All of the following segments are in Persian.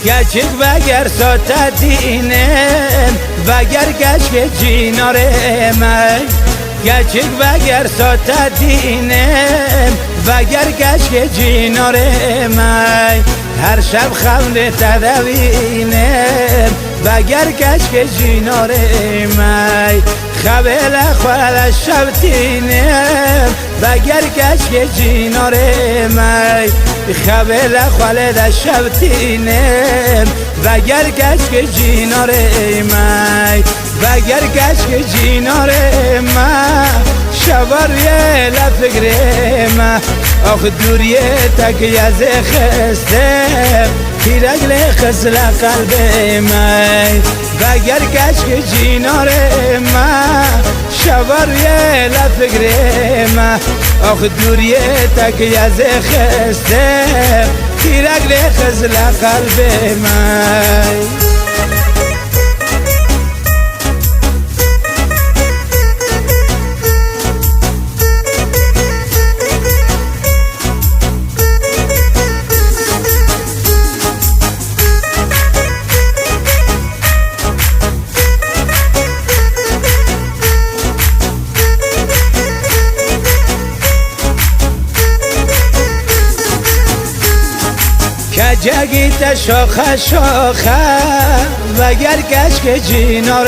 گچک وگر سات دینم وگر گشک جینار من گچک وگر سات دینم وگر گشک جینار من هر شب خونه تدوینم وگر گشک جینار من خبل خوال شب تینم وگر گشک جینار من خبل خوال شب تینم وگر گشک جینار من وگر گشک جینار من شبریه لفکر من آخ دوریه تک از خستم تیرگل خسل قلب من وگر گشک جینار من شبریه لفکر من آخ دوریه تک از خستم تیرگل خسل قلب من کجگیت شاخه شاخه وگر گشک جینار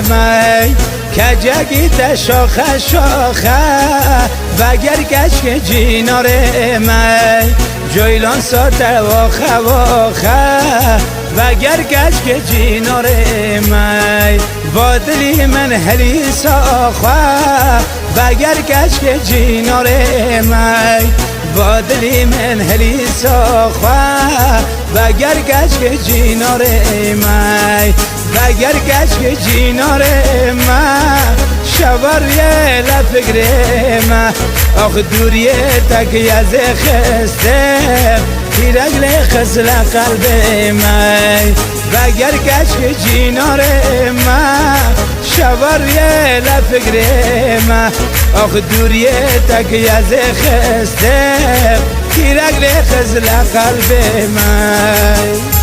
من کجگیت شاخه شاخه وگر گشک جینار من جویلان ساتر واخه واخه وگر گشک جینار من بادلی من هلی ساخه وگر گشک جینار من بادلی من هلی ساخه وگر گشک جینار من وگر گشک جینار من شبریه لفکر من آخ دوریه تک از خستم تیرگل خسل قلب من وگر گشک جینار من شبریه لفکر من آخ دوریه تک از خستم تیرگل خسل قلب من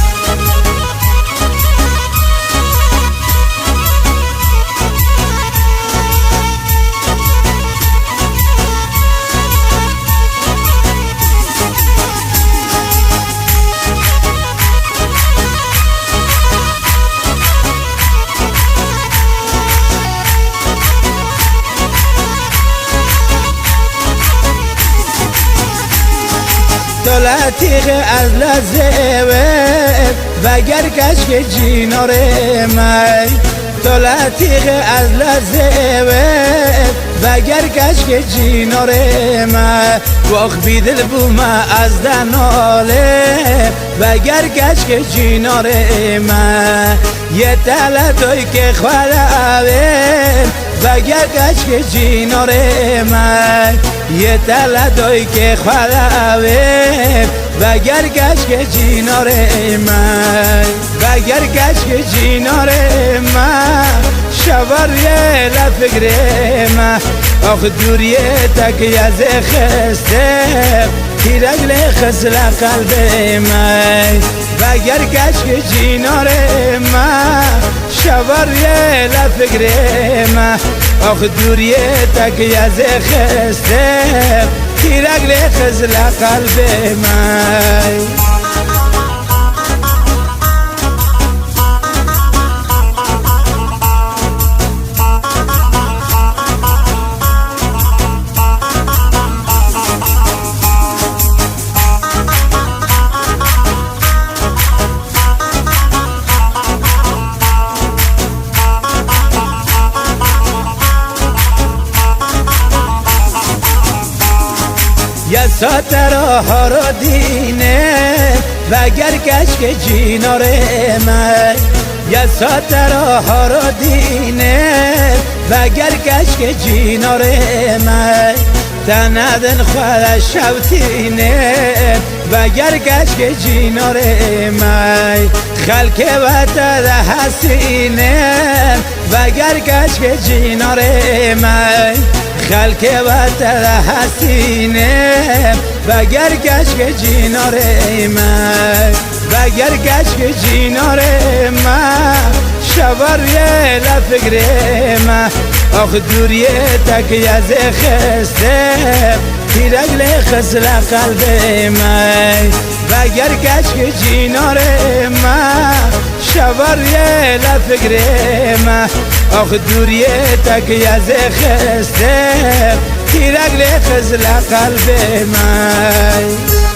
دولتیغ از لزوه وگر گشک جینار من دولتیغ از لزوه وگر گشک جینار من واخ بیدل بوما از دناله وگر گشک جینار من یه تلتوی که خواهد وگر گشک جینار من یه تلتوی که خواهد وگر گشک جینار من وگر گشک جینار من شبریه لفکر من آخ دوریه تک از خستم تیرگل خسل قلب من وگر گشک جینار من شبریه لفکر من آخ دوریه تک از خستم تیرگل خسل قلب من یا ساتر ها رو دینه وگر گشک جینار من یا ساتر ها رو دینه وگر گشک جینار من تندن خواه شوتینه وگر گشک جینار من خلک وطد حسینه وگر گشک جینار من خلک وطد حسینه وگر گشک جینار من وگر گشک جینار ما شبریه لفکر ما آخ دوریه تکی از خسته تیرگل خسل قلب ما وگر گشک جینار ما شبریه لفکر ما آخ دوریه تکی از خسته تیرگل خسل قلب ما